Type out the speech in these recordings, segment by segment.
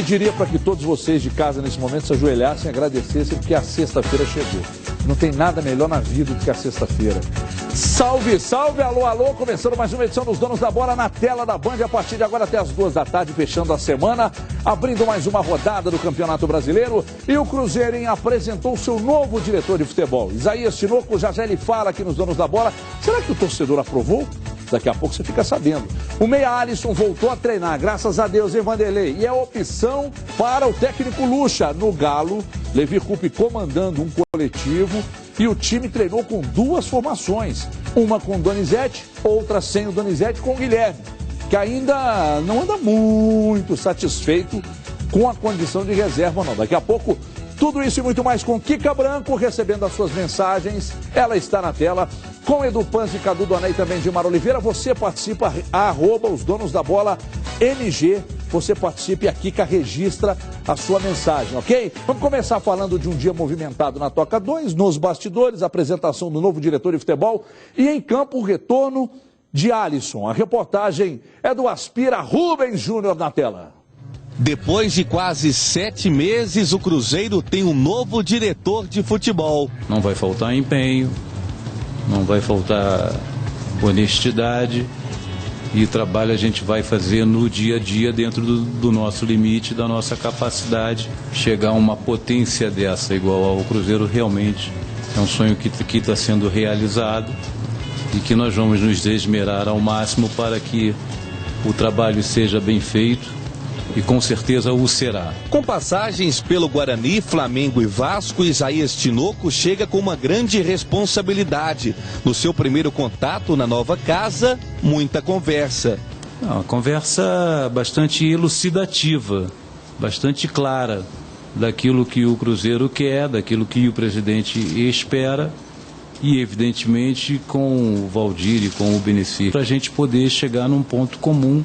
pediria para que todos vocês de casa nesse momento se ajoelhassem e agradecessem porque a sexta-feira chegou. Não tem nada melhor na vida do que a sexta-feira. Salve, salve, alô, alô, começando mais uma edição dos Donos da Bola na tela da Band, a partir de agora até as 2 da tarde, fechando a semana, abrindo mais uma rodada do Campeonato Brasileiro, e o Cruzeirense apresentou seu novo diretor de futebol. Isaías Tinoco, já ele fala aqui nos Donos da Bola. Será que o torcedor aprovou? Daqui a pouco você fica sabendo. O meia Alisson voltou a treinar, graças a Deus, hein, Vanderlei? E é opção para o técnico Lucha. No Galo, Levi Coupe comandando um coletivo e o time treinou com 2 formações. Uma com o Donizete, outra sem o Donizete com o Guilherme, que ainda não anda muito satisfeito com a condição de reserva, não. Daqui a pouco, tudo isso e muito mais com Kika Branco, recebendo as suas mensagens. Ela está na tela. Com Edu Panzi, Cadu Donay e também Gilmar Oliveira, você participa, @os Donos da Bola NG, você participa e a Kika registra a sua mensagem, ok? Vamos começar falando de um dia movimentado na Toca 2, nos bastidores, a apresentação do novo diretor de futebol e em campo o retorno de Alisson. A reportagem é do Aspira Rubens Júnior na tela. Depois de quase 7 meses, o Cruzeiro tem um novo diretor de futebol. Não vai faltar empenho, não vai faltar honestidade e trabalho a gente vai fazer no dia a dia dentro do nosso limite, da nossa capacidade. Chegar a uma potência dessa igual ao Cruzeiro realmente é um sonho que está sendo realizado e que nós vamos nos esmerar ao máximo para que o trabalho seja bem feito. E com certeza o será. Com passagens pelo Guarani, Flamengo e Vasco, Isaías Tinoco chega com uma grande responsabilidade. No seu primeiro contato na nova casa, muita conversa. Uma conversa bastante elucidativa, bastante clara daquilo que o Cruzeiro quer, daquilo que o presidente espera e, evidentemente, com o Valdir e com o Benefício, para a gente poder chegar num ponto comum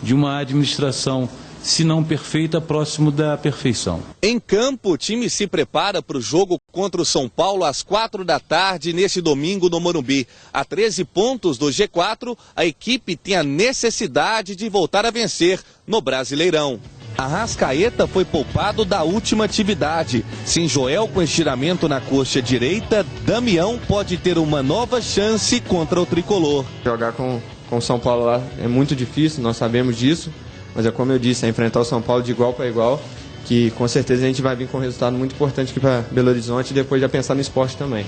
de uma administração, se não perfeita, próximo da perfeição. Em campo, o time se prepara para o jogo contra o São Paulo às 4 da tarde, neste domingo no Morumbi. A 13 pontos do G4, a equipe tem a necessidade de voltar a vencer no Brasileirão. Arrascaeta foi poupado da última atividade. Sem Joel com estiramento na coxa direita, Damião pode ter uma nova chance contra o Tricolor. Jogar com o São Paulo lá é muito difícil, nós sabemos disso. Mas é como eu disse, é enfrentar o São Paulo de igual para igual, que com certeza a gente vai vir com um resultado muito importante aqui para Belo Horizonte e depois já pensar no esporte também.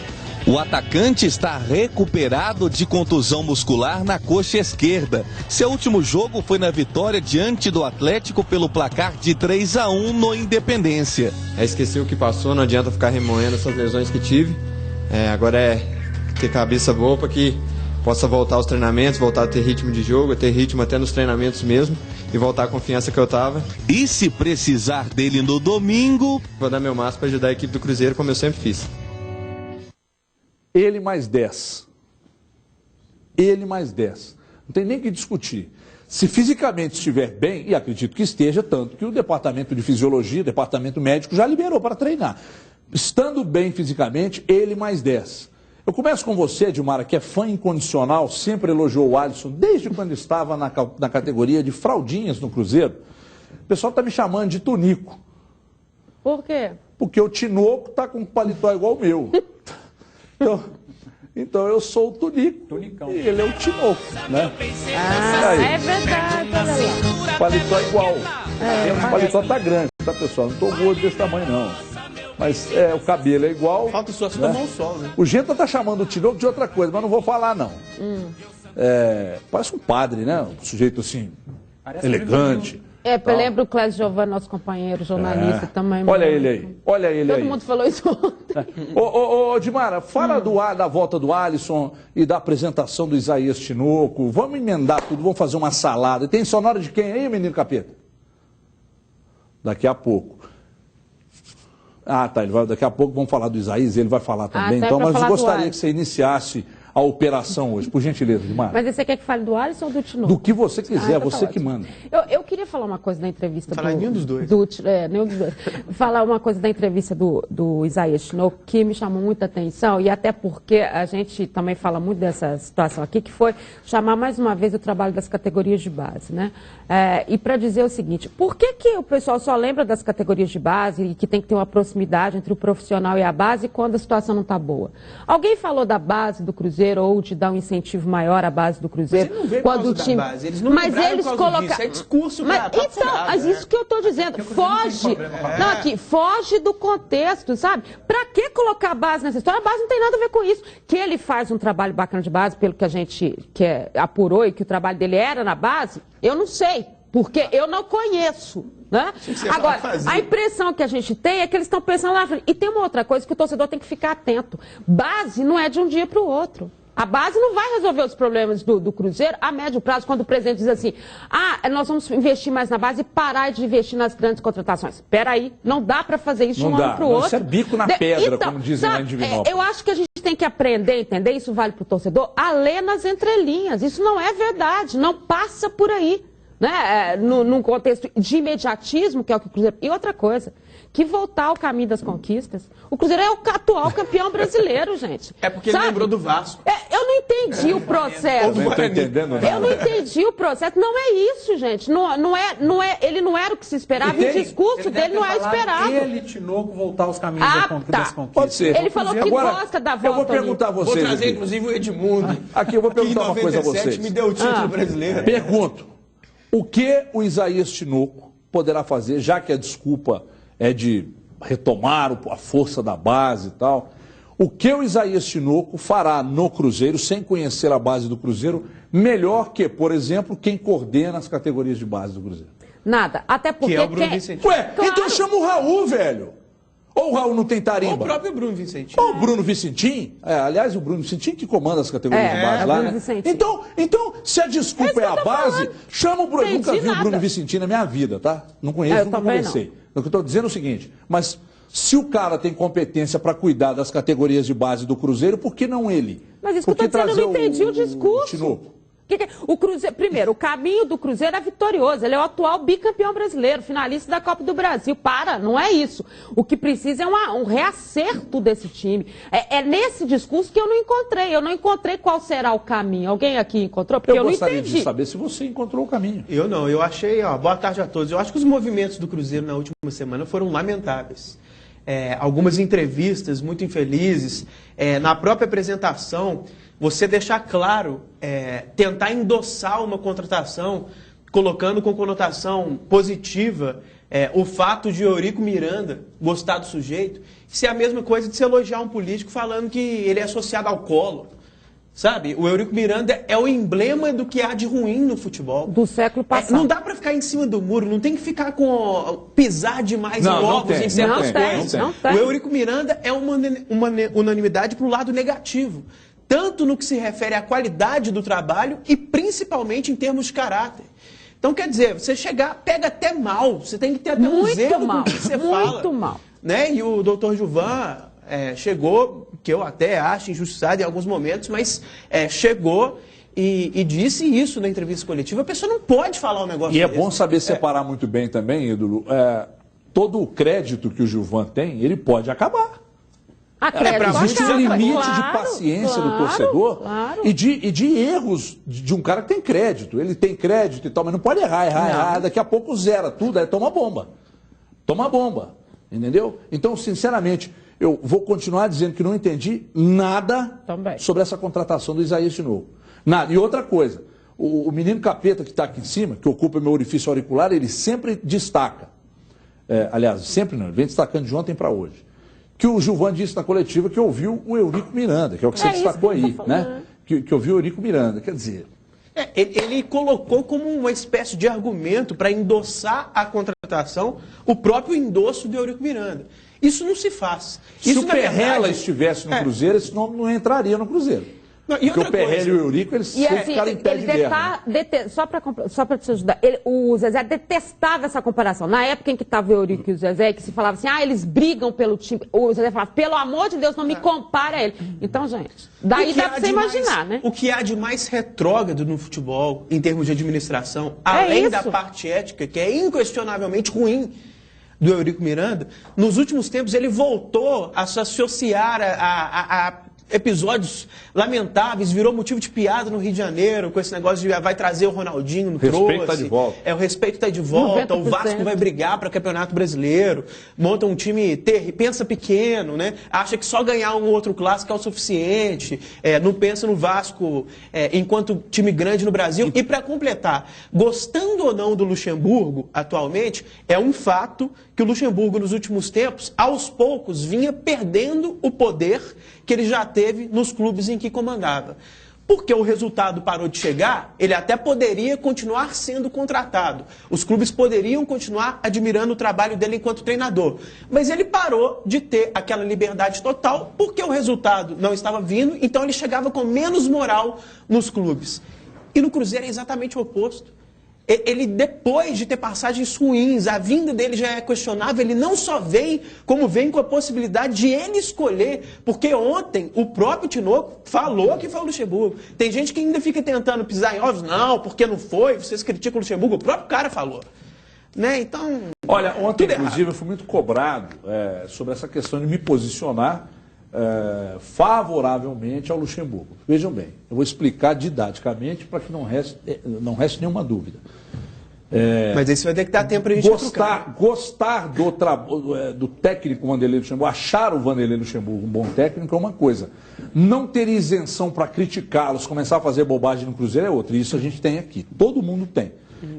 O atacante está recuperado de contusão muscular na coxa esquerda. Seu último jogo foi na vitória diante do Atlético pelo placar de 3-1 no Independência. Esqueci o que passou, não adianta ficar remoendo essas lesões que tive. Agora é ter cabeça boa para que possa voltar aos treinamentos, voltar a ter ritmo de jogo, ter ritmo até nos treinamentos mesmo e voltar à confiança que eu tava. E se precisar dele no domingo, vou dar meu máximo para ajudar a equipe do Cruzeiro, como eu sempre fiz. Ele mais 10. Ele mais 10. Não tem nem que discutir. Se fisicamente estiver bem, e acredito que esteja, tanto que o departamento de fisiologia, o departamento médico já liberou para treinar. Estando bem fisicamente, ele mais 10. Eu começo com você, Dilmara, que é fã incondicional, sempre elogiou o Alisson, desde quando estava na categoria de fraldinhas no Cruzeiro. O pessoal está me chamando de Tunico. Por quê? Porque o Tinoco está com um paletó igual o meu. Então eu sou o Tunico. Tunicão. E ele é o Tinoco, né? É verdade, olha lá. O paletó é igual. O paletó tá grande, tá, pessoal? Não estou gordo desse tamanho, não. Mas o cabelo é igual. Falta só você tomar um sol, né? O Genta tá chamando o Tinoco de outra coisa, mas não vou falar, não. Parece um padre, né? Um sujeito assim, parece elegante. Eu lembro o Clésio Giovanni, nosso companheiro, jornalista também. Olha ele aí, olha ele aí. Todo mundo falou isso ontem. Ô, Dimara, fala da volta do Alisson e da apresentação do Isaías Tinoco. Vamos emendar tudo, vamos fazer uma salada. Tem sonora de quem aí, menino capeta? Daqui a pouco. Daqui a pouco vamos falar do Isaías, ele vai falar também. Então, mas eu gostaria que você iniciasse a operação hoje, por gentileza, Gilmar. Mas você quer que fale do Alisson ou do Tinoco? Do que você quiser, então você tá que ótimo. manda. Eu queria falar uma coisa da entrevista nenhum dos dois. Nenhum dos dois. Falar uma coisa da entrevista do Isaías Tinoco que me chamou muita atenção, e até porque a gente também fala muito dessa situação aqui, que foi chamar mais uma vez o trabalho das categorias de base, né? E para dizer o seguinte, por que o pessoal só lembra das categorias de base e que tem que ter uma proximidade entre o profissional e a base quando a situação não está boa? Alguém falou da base do Cruzeiro ou de dar um incentivo maior à base do Cruzeiro? Mas ele não veio quando por o causa time... da base, eles não mas lembraram eles por causa colocam... disso, é discurso mas, pra então, furada, mas isso que eu estou dizendo, foge... Não, aqui, foge do contexto, sabe? Para que colocar a base nessa história? A base não tem nada a ver com isso. Que ele faz um trabalho bacana de base, pelo que a gente apurou e que o trabalho dele era na base, eu não sei, porque eu não conheço. Né? Agora, a impressão que a gente tem é que eles estão pensando lá na frente. E tem uma outra coisa que o torcedor tem que ficar atento. Base não é de um dia para o outro. A base não vai resolver os problemas do Cruzeiro a médio prazo, quando o presidente diz assim, nós vamos investir mais na base e parar de investir nas grandes contratações. Espera aí, não dá para fazer isso de um ano para o outro. Isso é bico na pedra, como dizem lá em Divinópolis. Eu acho que a gente tem que aprender, entender, isso vale para o torcedor, a ler nas entrelinhas. Isso não é verdade, não passa por aí. Né? Num contexto de imediatismo, que é o que o Cruzeiro... E outra coisa, que voltar ao caminho das conquistas. O Cruzeiro é o atual campeão brasileiro, gente. É porque ele lembrou do Vasco. Eu não entendi o processo. Eu não estou entendendo nada. Eu não entendi o processo. Não é isso, gente. Ele não era o que se esperava e o discurso dele não é esperado. Ele, Tinoco, voltar aos caminhos das conquistas. Pode ser. Ele falou que gosta da volta. Eu vou perguntar a vocês. Vou trazer, inclusive, o Edmundo. Aqui, eu vou perguntar uma coisa a vocês. Que em 97 me deu o título brasileiro. Pergunto. O que o Isaías Tinoco poderá fazer, já que a desculpa é de retomar a força da base e tal, o que o Isaías Tinoco fará no Cruzeiro, sem conhecer a base do Cruzeiro, melhor que, por exemplo, quem coordena as categorias de base do Cruzeiro? Nada, até porque... Que é o Bruno Vicentim. Ué, claro. Então chama o Raul, velho. Ou o Raul não tem tarimba? Ou o próprio Bruno Vicentim. Ou o Bruno Vicentim. Aliás, o Bruno Vicentim que comanda as categorias de base lá, né? Então, se a desculpa é a base, chama o Bruno. Eu nunca vi o Bruno Vicentim na minha vida, tá? Não conheço, nunca conversei. O que eu estou dizendo é o seguinte, mas se o cara tem competência para cuidar das categorias de base do Cruzeiro, por que não ele? Mas isso que eu estou dizendo, eu não entendi o discurso. Tinoco? O Cruzeiro, primeiro, o caminho do Cruzeiro é vitorioso. Ele é o atual bicampeão brasileiro, finalista da Copa do Brasil. Não é isso. O que precisa é um reacerto desse time. É nesse discurso que eu não encontrei. Eu não encontrei qual será o caminho. Alguém aqui encontrou? Porque eu não entendi. Eu gostaria de saber se você encontrou o caminho. Eu não. Eu achei, boa tarde a todos. Eu acho que os movimentos do Cruzeiro na última semana foram lamentáveis. Algumas entrevistas muito infelizes. Na própria apresentação, você deixar claro, tentar endossar uma contratação, colocando com conotação positiva o fato de Eurico Miranda gostar do sujeito, isso é a mesma coisa de se elogiar um político falando que ele é associado ao Collor. Sabe? O Eurico Miranda é o emblema do que há de ruim no futebol. Do século passado. Não dá para ficar em cima do muro, não tem que ficar pisar demais ovos em certas coisas. Não tem. O Eurico Miranda é uma unanimidade para o lado negativo. Tanto no que se refere à qualidade do trabalho e principalmente em termos de caráter. Então, quer dizer, você pega até mal, você tem que ter até um zelo com o que você fala. Muito mal. Né? E o doutor Gilvan chegou, que eu até acho injustiçado em alguns momentos, mas chegou e disse isso na entrevista coletiva. A pessoa não pode falar um negócio desse. E é bom saber separar muito bem também, ídolo, todo o crédito que o Gilvan tem, ele pode acabar. Existe um limite de paciência do torcedor e de erros de um cara que tem crédito. Ele tem crédito e tal, mas não pode errar. Daqui a pouco zera tudo, aí toma bomba. Toma bomba, entendeu? Então, sinceramente, eu vou continuar dizendo que não entendi nada sobre essa contratação do Isaías Tinoco. Nada. E outra coisa, o menino capeta que está aqui em cima, que ocupa meu orifício auricular, ele sempre destaca. Aliás, sempre não, ele vem destacando de ontem para hoje. Que o Gilvan disse na coletiva que ouviu o Eurico Miranda, que é o que você destacou aí, né? Que ouviu o Eurico Miranda, quer dizer... Ele colocou como uma espécie de argumento para endossar a contratação o próprio endosso do Eurico Miranda. Isso não se faz. Se o Perrella estivesse no Cruzeiro, esse nome não entraria no Cruzeiro. Não, e porque o Perrelli e o Eurico, eles sempre ficaram em pé de guerra. Só para te ajudar, o Zezé detestava essa comparação. Na época em que estava o Eurico e o Zezé, que se falava assim, eles brigam pelo time. O Zezé falava, pelo amor de Deus, não me compare a ele. Então, gente, daí dá para você imaginar, né? O que há de mais retrógrado no futebol, em termos de administração, além da parte ética, que é inquestionavelmente ruim, do Eurico Miranda, nos últimos tempos ele voltou a se associar a episódios lamentáveis, virou motivo de piada no Rio de Janeiro, com esse negócio de vai trazer o Ronaldinho, não trouxe. O respeito está de volta. O respeito está de volta, 90%. O Vasco vai brigar para o Campeonato Brasileiro, monta um time, pensa pequeno, né? Acha que só ganhar um outro clássico é o suficiente, não pensa no Vasco enquanto time grande no Brasil. E para completar, gostando ou não do Luxemburgo atualmente, é um fato que o Luxemburgo nos últimos tempos, aos poucos, vinha perdendo o poder que ele já teve nos clubes em que comandava. Porque o resultado parou de chegar, ele até poderia continuar sendo contratado. Os clubes poderiam continuar admirando o trabalho dele enquanto treinador. Mas ele parou de ter aquela liberdade total porque o resultado não estava vindo, então ele chegava com menos moral nos clubes. E no Cruzeiro é exatamente o oposto. Ele, depois de ter passagens ruins, a vinda dele já é questionável, ele não só vem, como vem com a possibilidade de ele escolher, porque ontem o próprio Tinoco falou que foi o Luxemburgo. Tem gente que ainda fica tentando pisar em ovos, não, porque não foi, vocês criticam o Luxemburgo, o próprio cara falou. Né? Então, olha, ontem, inclusive, eu fui muito cobrado sobre essa questão de me posicionar favoravelmente ao Luxemburgo. Vejam bem, eu vou explicar didaticamente para que não reste nenhuma dúvida. Mas aí você vai ter que dar tempo para a gente gostar do técnico Vanderlei Luxemburgo, achar o Vanderlei Luxemburgo um bom técnico é uma coisa. Não ter isenção para criticá-los, começar a fazer bobagem no Cruzeiro é outra. E isso a gente tem aqui, todo mundo tem.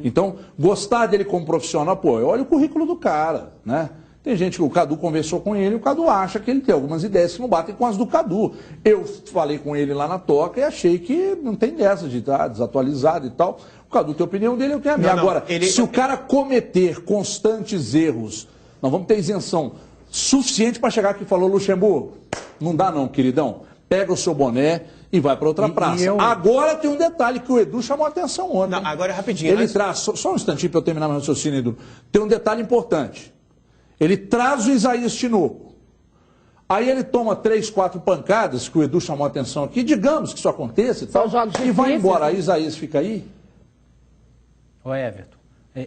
Então, gostar dele como profissional, olha o currículo do cara, né? Tem gente que o Cadu conversou com ele e o Cadu acha que ele tem algumas ideias que não batem com as do Cadu. Eu falei com ele lá na toca e achei que não tem dessa de estar desatualizado e tal. O Cadu tem a opinião dele, eu tenho a minha. Agora, se o cara cometer constantes erros, nós vamos ter isenção suficiente para chegar aqui e falou, Luxemburgo, não dá não, queridão. Pega o seu boné e vai para outra praça. Agora tem um detalhe que o Edu chamou a atenção ontem. Não, agora é rapidinho. Ele traz, só um instantinho para eu terminar meu raciocínio, Edu. Tem um detalhe importante. Ele traz o Isaías Tinoco. Aí ele toma 3, 4 pancadas, que o Edu chamou a atenção aqui, digamos que isso aconteça e tal, e vai embora. Aí Isaías fica aí? Ô Everton,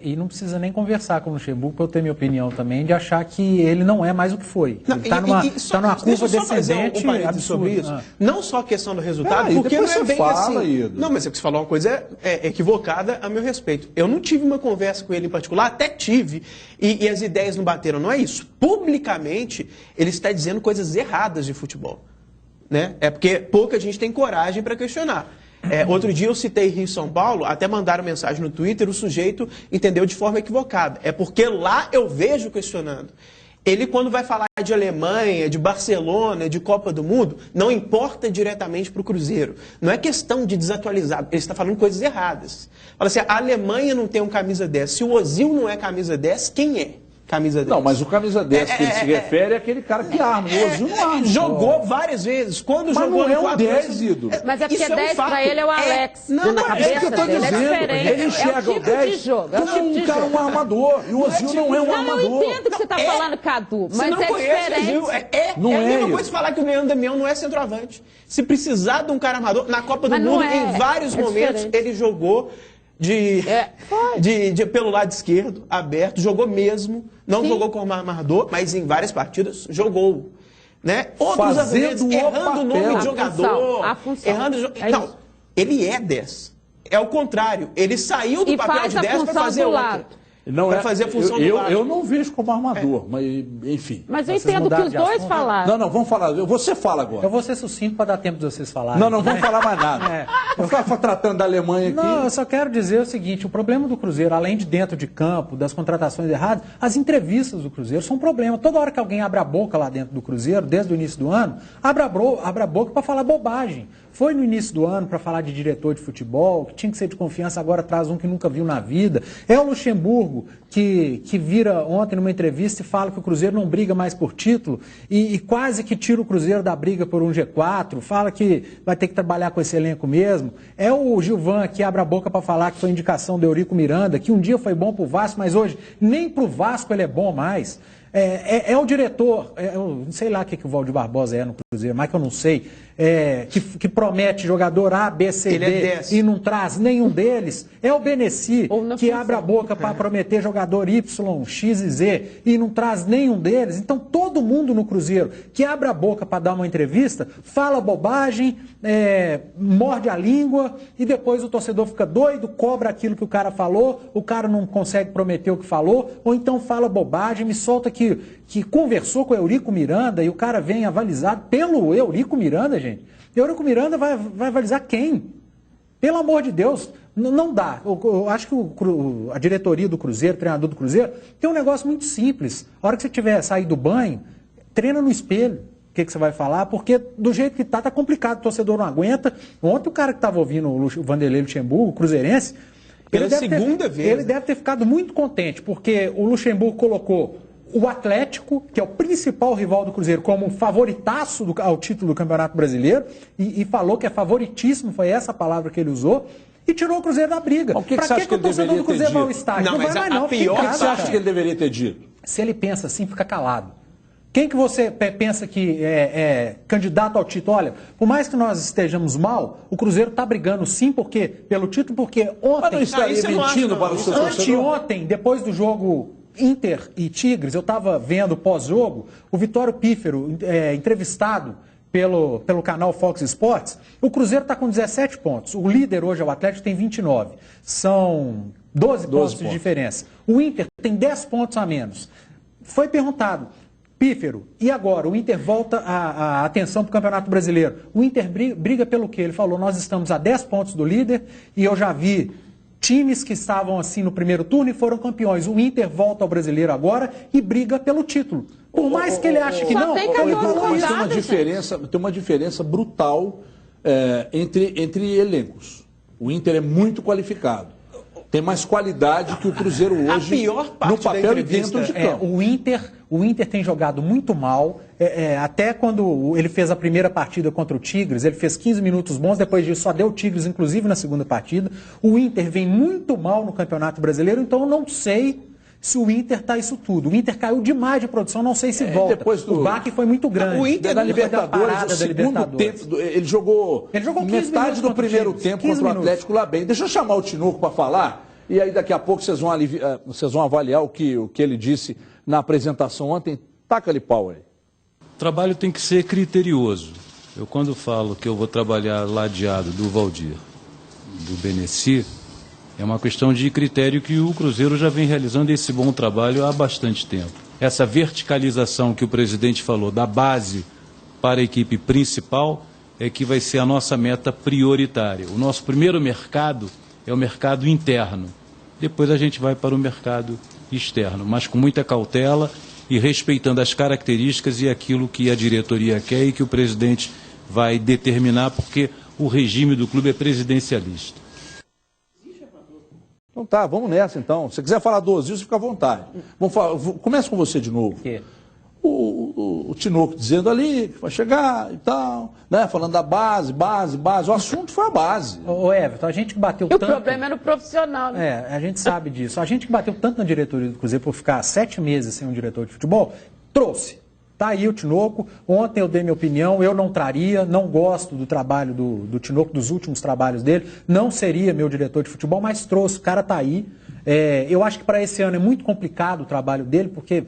e não precisa nem conversar com o Luxemburgo, para eu ter minha opinião também, de achar que ele não é mais o que foi. Não, ele está numa curva descendente sobre isso. Não só a questão do resultado, porque não é bem assim. Não, mas é que você falou uma coisa equivocada a meu respeito. Eu não tive uma conversa com ele em particular, até tive, e as ideias não bateram. Não é isso. Publicamente, ele está dizendo coisas erradas de futebol. Né? É porque pouca gente tem coragem para questionar. Outro dia eu citei Rio e São Paulo, até mandaram mensagem no Twitter, o sujeito entendeu de forma equivocada. É porque lá eu vejo questionando. Ele, quando vai falar de Alemanha, de Barcelona, de Copa do Mundo, não importa diretamente para o Cruzeiro. Não é questão de desatualizar, ele está falando coisas erradas. Fala assim, a Alemanha não tem um camisa 10. Se o Ozil não é camisa 10, quem é? Camisa 10. Não, mas o camisa 10 que ele se refere é aquele cara que arma. O Ozil não arma. Jogou várias vezes. Quando mas jogou não é um 10, ídolo. Mas é porque 10 para ele é o Alex. Não, na cabeça é que eu tô dele dizendo. É diferente. Ele enxerga o 10 como um cara, um armador. E o Ozil não é um armador. Eu entendo o que você está falando, Cadu, mas é diferente. É a mesma coisa falar que o Leandro Damião não é centroavante. Se precisar de um cara armador, na Copa do Mundo, em vários momentos, ele jogou pelo lado esquerdo, aberto, jogou mesmo, não jogou como armador, mas em várias partidas jogou. Né? Outros argumentos, errando o nome de jogador, não, ele é 10. É o contrário, ele saiu do papel de 10 para fazer outra. Não é fazer a função do lado. Eu não vejo como armador, mas enfim. Mas eu entendo o que os dois falaram. Não, vamos falar. Você fala agora. Eu vou ser sucinto para dar tempo de vocês falarem. Não vamos falar mais nada. Eu ficar tratando da Alemanha aqui. Não, eu só quero dizer o seguinte, o problema do Cruzeiro, além de dentro de campo, das contratações erradas, as entrevistas do Cruzeiro são um problema. Toda hora que alguém abre a boca lá dentro do Cruzeiro, desde o início do ano, abre a boca para falar bobagem. Foi no início do ano para falar de diretor de futebol, que tinha que ser de confiança, agora traz um que nunca viu na vida. É o Luxemburgo. amigo que vira ontem numa entrevista e fala que o Cruzeiro não briga mais por título e quase que tira o Cruzeiro da briga por um G4, fala que vai ter que trabalhar com esse elenco mesmo. É o Gilvan que abre a boca para falar que foi indicação do Eurico Miranda, que um dia foi bom pro Vasco, mas hoje nem pro Vasco ele é bom mais. É o diretor, eu não sei lá o que o Valdir Barbosa é no Cruzeiro, mas que eu não sei, que promete jogador A, B, C, D e não traz nenhum deles. É o Beneci, que abre a boca para prometer jogador Y, X e Z e não traz nenhum deles. Então todo mundo no Cruzeiro que abre a boca para dar uma entrevista, fala bobagem, morde a língua e depois o torcedor fica doido, cobra aquilo que o cara falou, o cara não consegue prometer o que falou, ou então fala bobagem, me solta que conversou com o Eurico Miranda e o cara vem avalizado pelo Eurico Miranda, gente. Eurico Miranda vai avalizar quem? Pelo amor de Deus, não dá. Eu acho que a diretoria do Cruzeiro, o treinador do Cruzeiro, tem um negócio muito simples. A hora que você tiver sair do banho, treina no espelho. O que você vai falar? Porque do jeito que tá complicado, o torcedor não aguenta. Ontem o cara que estava ouvindo o Vanderlei Luxemburgo, o cruzeirense, ele deve ter ficado muito contente, porque o Luxemburgo colocou o Atlético, que é o principal rival do Cruzeiro, como um favoritaço ao título do Campeonato Brasileiro, e falou que é favoritíssimo, foi essa a palavra que ele usou, e tirou o Cruzeiro da briga. O que você acha que ele deveria ter dito? Vai ao estádio? Não, mas vai, não. O que você acha que ele deveria ter dito? Se ele pensa assim, fica calado. Quem que você pensa que é candidato ao título? Olha, por mais que nós estejamos mal, o Cruzeiro está brigando sim pelo título, porque ontem... Mas não estaria mentindo para o seu torcedor? Anteontem, depois do jogo Inter e Tigres, eu estava vendo pós-jogo, o Vitório Pífero, entrevistado pelo canal Fox Sports, o Cruzeiro está com 17 pontos. O líder hoje é o Atlético, tem 29. São 12 pontos de diferença. O Inter tem 10 pontos a menos. Foi perguntado, Pífero, e agora? O Inter volta a atenção para o Campeonato Brasileiro. O Inter briga pelo quê? Ele falou, nós estamos a 10 pontos do líder e eu já vi times que estavam assim no primeiro turno e foram campeões. O Inter volta ao Brasileiro agora e briga pelo título. Por mais que ele ache que não, tem uma diferença brutal entre elencos. O Inter é muito qualificado. Tem mais qualidade que o Cruzeiro hoje no papel e dentro de campo. O Inter tem jogado muito mal. Até quando ele fez a primeira partida contra o Tigres, ele fez 15 minutos bons, depois disso só deu o Tigres, inclusive na segunda partida. O Inter vem muito mal no Campeonato Brasileiro, então eu não sei se o Inter está isso tudo. O Inter caiu demais de produção, não sei se volta. O baque foi muito grande. O Inter na Libertadores, o segundo tempo, ele jogou metade do primeiro tempo contra o Atlético lá bem. Deixa eu chamar o Tinoco para falar, e aí daqui a pouco vocês vão avaliar o que ele disse na apresentação ontem. Taca-lhe pau aí. O trabalho tem que ser criterioso. Eu quando falo que eu vou trabalhar ladeado do Valdir, do Beneci, é uma questão de critério que o Cruzeiro já vem realizando esse bom trabalho há bastante tempo. Essa verticalização que o presidente falou, da base para a equipe principal, é que vai ser a nossa meta prioritária. O nosso primeiro mercado é o mercado interno. Depois a gente vai para o mercado externo, mas com muita cautela e respeitando as características e aquilo que a diretoria quer e que o presidente vai determinar, porque o regime do clube é presidencialista. Então tá, vamos nessa então. Se você quiser falar do Ozil, você fica à vontade. Começa com você de novo. O Tinoco dizendo ali que vai chegar e tal, né? Falando da base. O assunto foi a base. Ô Everton, a gente que bateu tanto... O problema era o profissional, né? A gente sabe disso. A gente que bateu tanto na diretoria do Cruzeiro por ficar 7 meses sem um diretor de futebol, trouxe. Tá aí o Tinoco. Ontem eu dei minha opinião, eu não traria, não gosto do trabalho do Tinoco, dos últimos trabalhos dele, não seria meu diretor de futebol, mas trouxe, o cara tá aí. Eu acho que para esse ano é muito complicado o trabalho dele, porque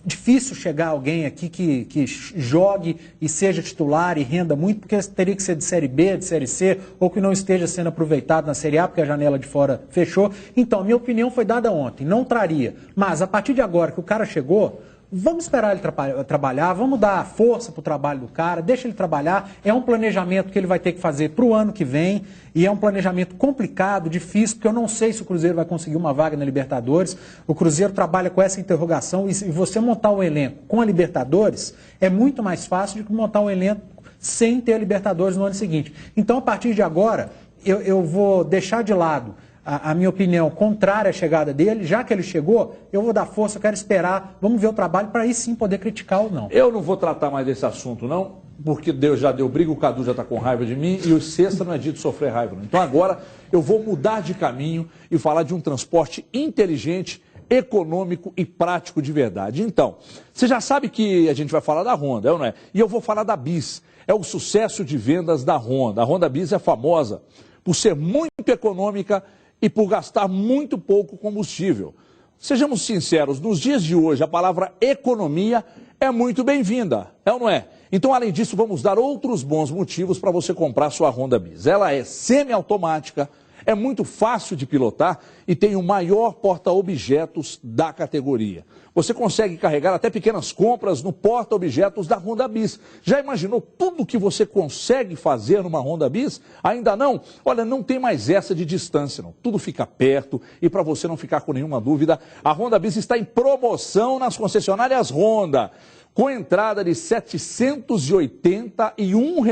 difícil chegar alguém aqui que jogue e seja titular e renda muito, porque teria que ser de Série B, de Série C, ou que não esteja sendo aproveitado na Série A, porque a janela de fora fechou. Então, minha opinião foi dada ontem, não traria. Mas, a partir de agora que o cara chegou, vamos esperar ele trabalhar, vamos dar força para o trabalho do cara, deixa ele trabalhar. É um planejamento que ele vai ter que fazer para o ano que vem, e é um planejamento complicado, difícil, porque eu não sei se o Cruzeiro vai conseguir uma vaga na Libertadores. O Cruzeiro trabalha com essa interrogação, e você montar um elenco com a Libertadores é muito mais fácil do que montar um elenco sem ter a Libertadores no ano seguinte. Então, a partir de agora, eu vou deixar de lado a minha opinião contrária à chegada dele. Já que ele chegou, eu vou dar força, eu quero esperar, vamos ver o trabalho para aí sim poder criticar ou não. Eu não vou tratar mais desse assunto, não, porque Deus já deu briga, o Cadu já está com raiva de mim e o Sexta não é dito sofrer raiva. Não. Então agora eu vou mudar de caminho e falar de um transporte inteligente, econômico e prático de verdade. Então, você já sabe que a gente vai falar da Honda, é ou não é? E eu vou falar da Bis. É o sucesso de vendas da Honda. A Honda Bis é famosa por ser muito econômica e por gastar muito pouco combustível. Sejamos sinceros, nos dias de hoje a palavra economia é muito bem-vinda, é ou não é? Então, além disso, vamos dar outros bons motivos para você comprar sua Honda Bis. Ela é semi-automática, é muito fácil de pilotar e tem o maior porta-objetos da categoria. Você consegue carregar até pequenas compras no porta-objetos da Honda Bis. Já imaginou tudo que você consegue fazer numa Honda Bis? Ainda não? Olha, não tem mais essa de distância, não. Tudo fica perto e para você não ficar com nenhuma dúvida, a Honda Bis está em promoção nas concessionárias Honda, com entrada de R$ 781,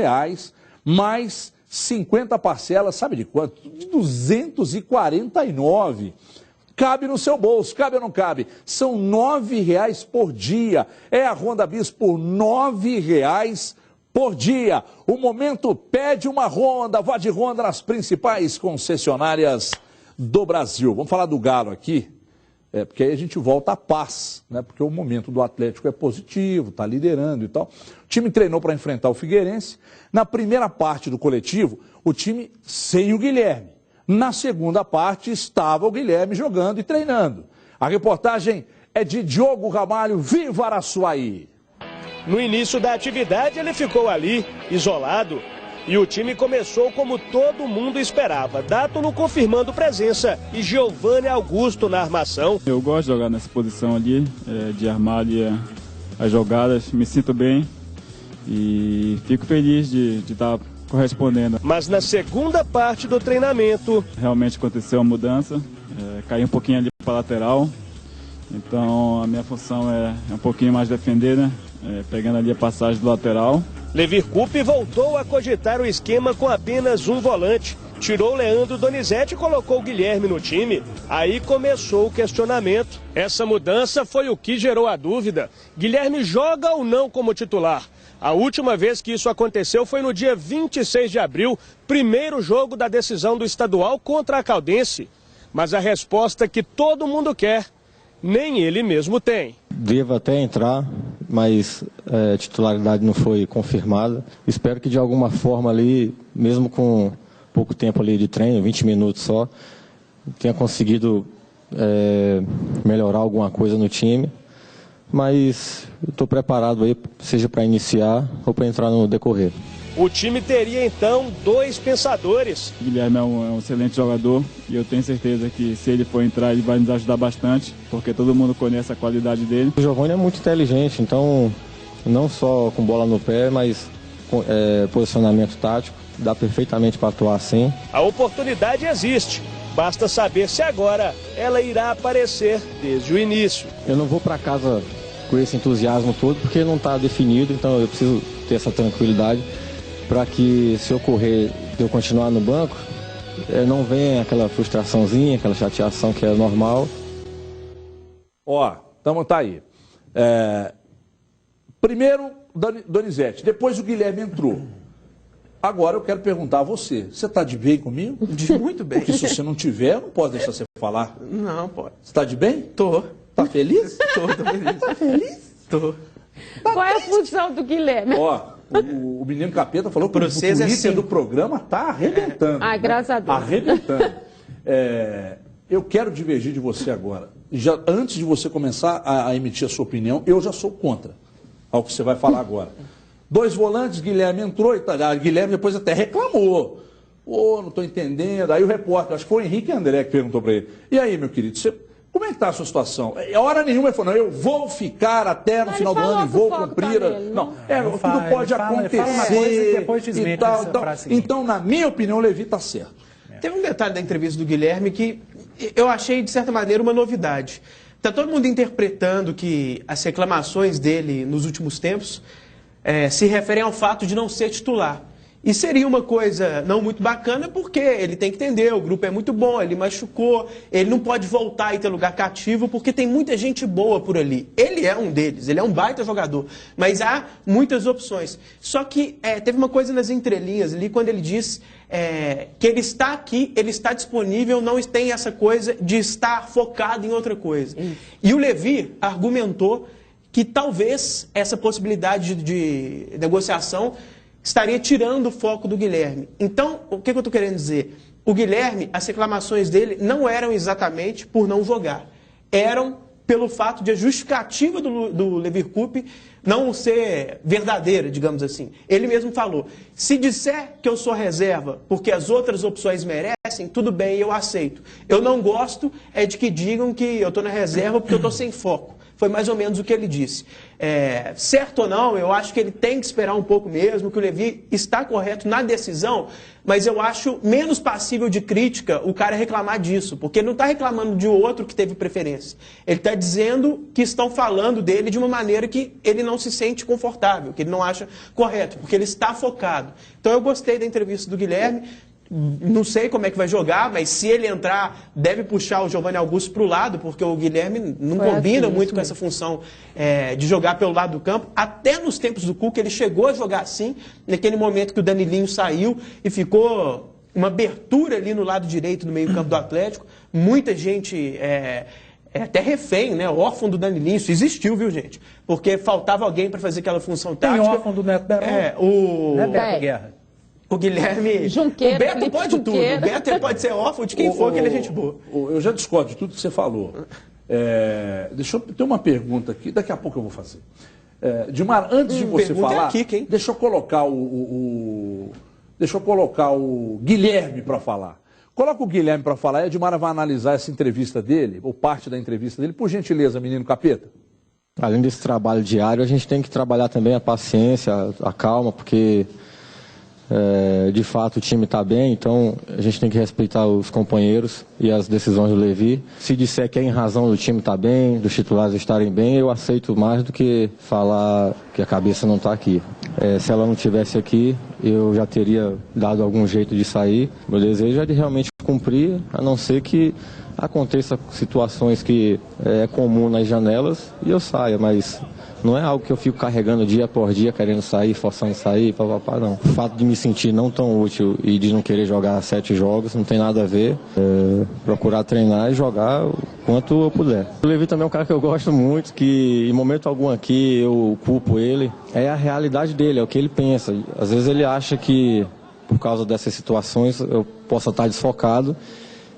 mais 50 parcelas, sabe de quanto? De 249. Cabe no seu bolso, cabe ou não cabe? São R$ 9,00 por dia. É a Honda Bis por R$ 9,00 por dia. O momento pede uma Honda. Vá de Honda nas principais concessionárias do Brasil. Vamos falar do Galo aqui, porque aí a gente volta à paz, né? Porque o momento do Atlético é positivo, está liderando e tal. O time treinou para enfrentar o Figueirense. Na primeira parte do coletivo, o time sem o Guilherme. Na segunda parte, estava o Guilherme jogando e treinando. A reportagem é de Diogo Ramalho, Viva Araçuaí. No início da atividade, ele ficou ali, isolado. E o time começou como todo mundo esperava. Dátulo confirmando presença e Giovanni Augusto na armação. Eu gosto de jogar nessa posição ali, de armar ali as jogadas. Me sinto bem e fico feliz de estar correspondendo. Mas na segunda parte do treinamento... Realmente aconteceu uma mudança, caí um pouquinho ali para a lateral. Então a minha função é um pouquinho mais defender, né? Pegando ali a passagem do lateral. Levir Coupe voltou a cogitar o esquema com apenas um volante. Tirou Leandro Donizete e colocou o Guilherme no time. Aí começou o questionamento. Essa mudança foi o que gerou a dúvida. Guilherme joga ou não como titular? A última vez que isso aconteceu foi no dia 26 de abril, primeiro jogo da decisão do estadual contra a Caldense. Mas a resposta que todo mundo quer, nem ele mesmo tem. Devo até entrar, mas a titularidade não foi confirmada. Espero que de alguma forma ali, mesmo com pouco tempo ali de treino, 20 minutos só, tenha conseguido melhorar alguma coisa no time. Mas estou preparado aí, seja para iniciar ou para entrar no decorrer. O time teria então dois pensadores. O Guilherme é um excelente jogador e eu tenho certeza que se ele for entrar ele vai nos ajudar bastante, porque todo mundo conhece a qualidade dele. O Giovanni é muito inteligente, então não só com bola no pé, mas com posicionamento tático, dá perfeitamente para atuar assim. A oportunidade existe, basta saber se agora ela irá aparecer desde o início. Eu não vou para casa com esse entusiasmo todo porque não está definido, então eu preciso ter essa tranquilidade para que, se ocorrer de eu continuar no banco, não venha aquela frustraçãozinha, aquela chateação que é normal. Ó, tá aí. Primeiro, Donizete, depois o Guilherme entrou. Agora eu quero perguntar a você, você está de bem comigo? Muito bem. Porque se você não tiver, eu não posso deixar você falar. Não, pode. Você está de bem? Tô. Tá feliz? Tô feliz. Tá feliz? Tô. Qual é a função do Guilherme? Ó, o menino Capeta falou que o Twitter do programa tá arrebentando. Ai, graças a Deus. Arrebentando. Eu quero divergir de você agora. Antes de você começar a emitir a sua opinião, eu já sou contra ao que você vai falar agora. Dois volantes, Guilherme entrou e tal. Guilherme depois até reclamou. Não estou entendendo. Aí o repórter, acho que foi o Henrique André que perguntou para ele. E aí, meu querido, como é que está a sua situação? Hora nenhuma ele falou, não, eu vou ficar até no final do ano e vou cumprir. Tudo pode acontecer e tal. Então, na minha opinião, o Levi está certo. Teve um detalhe da entrevista do Guilherme que eu achei, de certa maneira, uma novidade. Está todo mundo interpretando que as reclamações dele nos últimos tempos se referem ao fato de não ser titular. E seria uma coisa não muito bacana, porque ele tem que entender, o grupo é muito bom, ele machucou, ele não pode voltar e ter lugar cativo, porque tem muita gente boa por ali. Ele é um deles, ele é um baita jogador, mas há muitas opções. Só que teve uma coisa nas entrelinhas ali, quando ele diz que ele está aqui, ele está disponível, não tem essa coisa de estar focado em outra coisa. E o Levi argumentou que talvez essa possibilidade de negociação estaria tirando o foco do Guilherme. Então, o que eu estou querendo dizer? O Guilherme, as reclamações dele não eram exatamente por não jogar. Eram pelo fato de a justificativa do Levi Coupe não ser verdadeira, digamos assim. Ele mesmo falou, se disser que eu sou reserva porque as outras opções merecem, tudo bem, eu aceito. Eu não gosto de que digam que eu estou na reserva porque eu estou sem foco. Foi mais ou menos o que ele disse. Certo ou não, eu acho que ele tem que esperar um pouco mesmo, que o Levi está correto na decisão, mas eu acho menos passível de crítica o cara reclamar disso, porque ele não está reclamando de outro que teve preferência. Ele está dizendo que estão falando dele de uma maneira que ele não se sente confortável, que ele não acha correto, porque ele está focado. Então eu gostei da entrevista do Guilherme. Não sei como é que vai jogar, mas se ele entrar, deve puxar o Giovanni Augusto para o lado, porque o Guilherme não combina muito com essa função de jogar pelo lado do campo. Até nos tempos do Cuca, ele chegou a jogar assim, naquele momento que o Danilinho saiu e ficou uma abertura ali no lado direito do meio-campo do Atlético. Muita gente até refém, né? Órfão do Danilinho. Isso existiu, viu, gente? Porque faltava alguém para fazer aquela função tática. Tem órfão do Neto Berão? Neto Guerra. O Guilherme... Junqueira, o Beto pode tudo. O Beto pode ser órfão de quem for, que ele é gente boa. Eu já discordo de tudo que você falou. Deixa eu ter uma pergunta aqui, daqui a pouco eu vou fazer. Dilmar, antes de você falar, deixa eu colocar o Guilherme para falar. Coloca o Guilherme para falar e a Dilmara vai analisar essa entrevista dele, ou parte da entrevista dele. Por gentileza, menino capeta. Além desse trabalho diário, a gente tem que trabalhar também a paciência, a calma, porque... de fato o time está bem, então a gente tem que respeitar os companheiros e as decisões do Levi. Se disser que é em razão do time estar bem, dos titulares estarem bem, eu aceito mais do que falar que a cabeça não está aqui. Se ela não estivesse aqui, eu já teria dado algum jeito de sair. Meu desejo é de realmente cumprir, a não ser que aconteça situações que é comum nas janelas e eu saia, mas... Não é algo que eu fico carregando dia por dia, querendo sair, forçando sair, papapá, não. O fato de me sentir não tão útil e de não querer jogar 7 jogos não tem nada a ver. Procurar treinar e jogar o quanto eu puder. O Levi também é um cara que eu gosto muito, que em momento algum aqui eu culpo ele. É a realidade dele, é o que ele pensa. Às vezes ele acha que, por causa dessas situações, eu possa estar desfocado.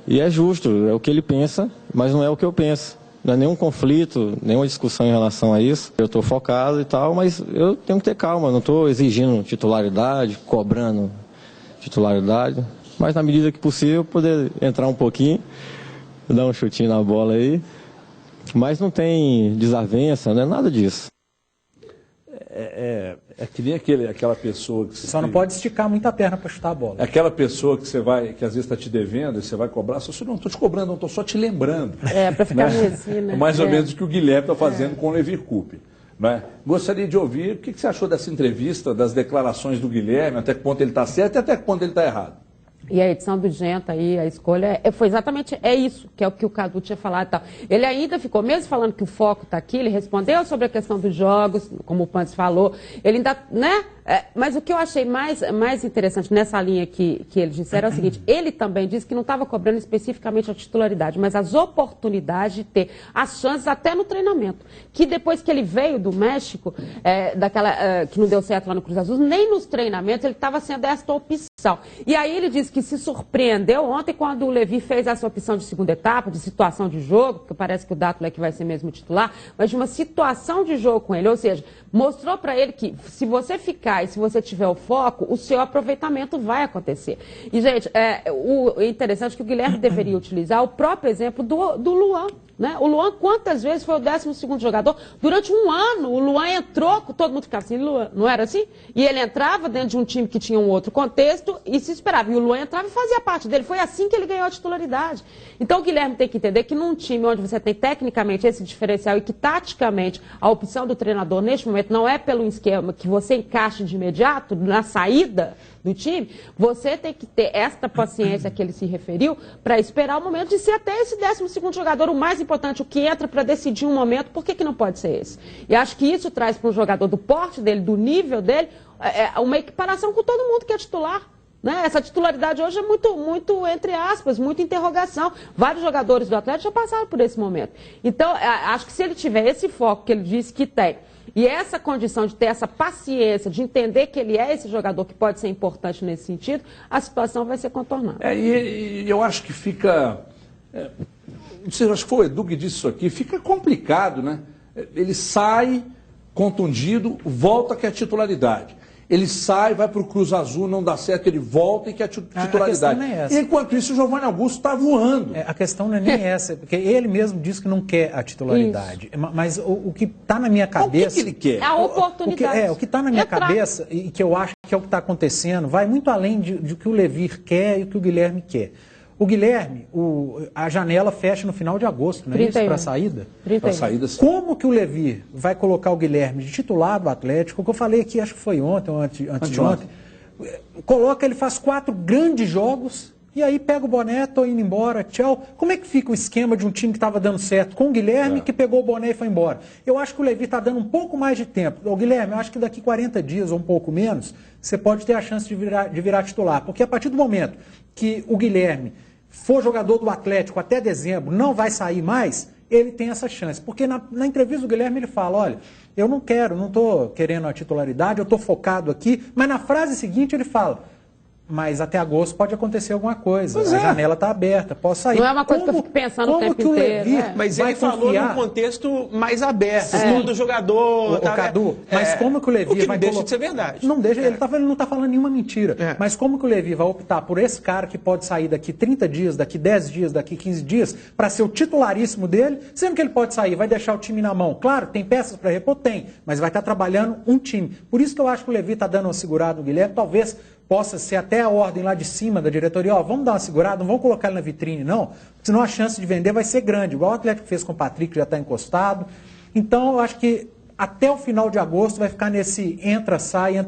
E é justo, é o que ele pensa, mas não é o que eu penso. Não é nenhum conflito, nenhuma discussão em relação a isso. Eu estou focado e tal, mas eu tenho que ter calma. Não estou exigindo titularidade, cobrando titularidade. Mas na medida que possível, poder entrar um pouquinho, dar um chutinho na bola aí. Mas não tem desavença, não é nada disso. É que nem aquela pessoa que... Só não pode esticar muito a perna para chutar a bola. É aquela pessoa que que às vezes está te devendo e você vai cobrar, eu não estou te cobrando, não estou só te lembrando. Para ficar resina. É mais ou menos o que o Guilherme está fazendo com o Levi Coupe. Né? Gostaria de ouvir o que você achou dessa entrevista, das declarações do Guilherme, até que ponto ele está certo e até que ponto ele está errado. E a edição do Genta aí, a escolha, foi exatamente isso, que é o que o Cadu tinha falado e tal. Ele ainda ficou, mesmo falando que o foco está aqui, ele respondeu sobre a questão dos jogos, como o Pantes falou, ele ainda, né? Mas o que eu achei mais interessante nessa linha que eles disseram é o seguinte, ele também disse que não estava cobrando especificamente a titularidade, mas as oportunidades de ter as chances até no treinamento. Que depois que ele veio do México, que não deu certo lá no Cruz Azul, nem nos treinamentos ele estava sendo esta opção. E aí ele disse que se surpreendeu ontem quando o Levi fez essa opção de segunda etapa, de situação de jogo, porque parece que o Dátulo é que vai ser mesmo titular, mas de uma situação de jogo com ele, ou seja, mostrou para ele que se você ficar e se você tiver o foco, o seu aproveitamento vai acontecer. E, gente, o interessante é que o Guilherme deveria utilizar o próprio exemplo do Luan. Né? O Luan, quantas vezes foi o 12º jogador? Durante um ano, o Luan entrou, todo mundo ficava assim, Luan, não era assim? E ele entrava dentro de um time que tinha um outro contexto e se esperava. E o Luan entrava e fazia parte dele. Foi assim que ele ganhou a titularidade. Então o Guilherme tem que entender que num time onde você tem tecnicamente esse diferencial e que taticamente a opção do treinador neste momento não é pelo esquema que você encaixe de imediato na saída do time, você tem que ter esta paciência que ele se referiu para esperar o momento de ser até esse 12º jogador o mais importante, o que entra para decidir um momento. Por que não pode ser esse? E acho que isso traz para um jogador do porte dele, do nível dele, uma equiparação com todo mundo que é titular. Né? Essa titularidade hoje é muito, entre aspas, muita interrogação. Vários jogadores do Atlético já passaram por esse momento. Então, acho que se ele tiver esse foco que ele disse que tem, e essa condição de ter essa paciência, de entender que ele é esse jogador que pode ser importante nesse sentido, a situação vai ser contornada. E eu acho que fica... não sei, acho que foi o Edu que disse isso aqui, fica complicado, né? Ele sai contundido, volta que é a titularidade. Ele sai, vai para o Cruz Azul, não dá certo, ele volta e quer a titularidade. Não é essa. E enquanto isso, o Giovanni Augusto está voando. A questão não é nem essa, porque ele mesmo diz que não quer a titularidade. Isso. Mas o que está na minha cabeça... O que ele quer? A oportunidade. O que está na minha cabeça, e que eu acho que é o que está acontecendo, vai muito além de que o Levir quer e o que o Guilherme quer. O Guilherme, a janela fecha no final de agosto, não é isso? Para a saída? Para a saída, sim. Como que o Levir vai colocar o Guilherme de titular do Atlético? O que eu falei aqui, acho que foi ontem ou antes de ontem. Coloca, ele faz 4 grandes jogos e aí pega o boné, tô indo embora, tchau. Como é que fica o esquema de um time que estava dando certo com o Guilherme, que pegou o boné e foi embora? Eu acho que o Levir está dando um pouco mais de tempo. Ô, Guilherme, eu acho que daqui 40 dias ou um pouco menos, você pode ter a chance de virar titular. Porque a partir do momento que o Guilherme for jogador do Atlético até dezembro, não vai sair mais, ele tem essa chance. Porque na entrevista do Guilherme ele fala, olha, eu não estou querendo a titularidade, eu estou focado aqui, mas na frase seguinte ele fala, mas até agosto pode acontecer alguma coisa, a janela está aberta, posso sair. Não é uma coisa que eu fico pensando o tempo inteiro. Mas ele falou num contexto mais aberto, todo jogador... Cadu, mas como que o Levir vai... não deixa de ser verdade. Não deixa, ele não está falando nenhuma mentira. Mas como que o Levir vai optar por esse cara que pode sair daqui 30 dias, daqui 10 dias, daqui 15 dias, para ser o titularíssimo dele, sendo que ele pode sair, vai deixar o time na mão. Claro, tem peças para repor? Tem, mas vai estar trabalhando um time. Por isso que eu acho que o Levir está dando uma segurada no Guilherme, talvez possa ser até a ordem lá de cima da diretoria, vamos dar uma segurada, não vamos colocar ele na vitrine não, senão a chance de vender vai ser grande, igual o Atlético fez com o Patrick, que já está encostado. Então eu acho que até o final de agosto vai ficar nesse entra, sai.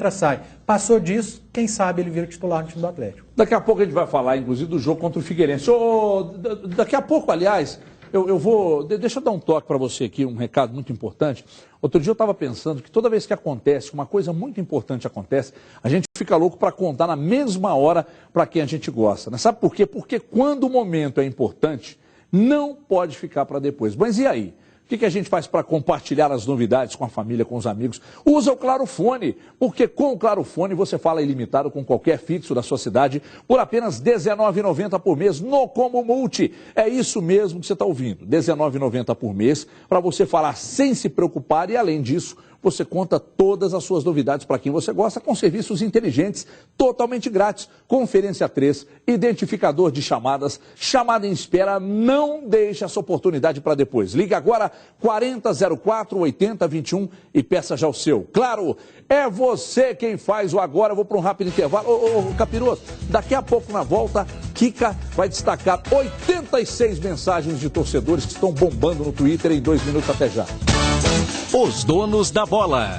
Passou disso, quem sabe ele vira titular no time do Atlético. Daqui a pouco a gente vai falar, inclusive, do jogo contra o Figueirense. Daqui a pouco, aliás, eu vou... Deixa eu dar um toque para você aqui, um recado muito importante. Outro dia eu estava pensando que toda vez que acontece, uma coisa muito importante acontece, a gente fica louco para contar na mesma hora para quem a gente gosta. Né? Sabe por quê? Porque quando o momento é importante, não pode ficar para depois. Mas e aí? O que a gente faz para compartilhar as novidades com a família, com os amigos? Usa o Claro Fone, porque com o Claro Fone você fala ilimitado com qualquer fixo da sua cidade por apenas R$ 19,90 por mês no Combo Multi. É isso mesmo que você está ouvindo, R$ 19,90 por mês para você falar sem se preocupar e, além disso, você conta todas as suas novidades para quem você gosta com serviços inteligentes, totalmente grátis. Conferência 3, identificador de chamadas, chamada em espera, não deixe essa oportunidade para depois. Ligue agora 4004-8021 e peça já o seu. Claro, é você quem faz o agora. Eu vou para um rápido intervalo. Ô, Capiroto, daqui a pouco na volta, Kika vai destacar 86 mensagens de torcedores que estão bombando no Twitter em 2 minutos até já. Os donos da bola.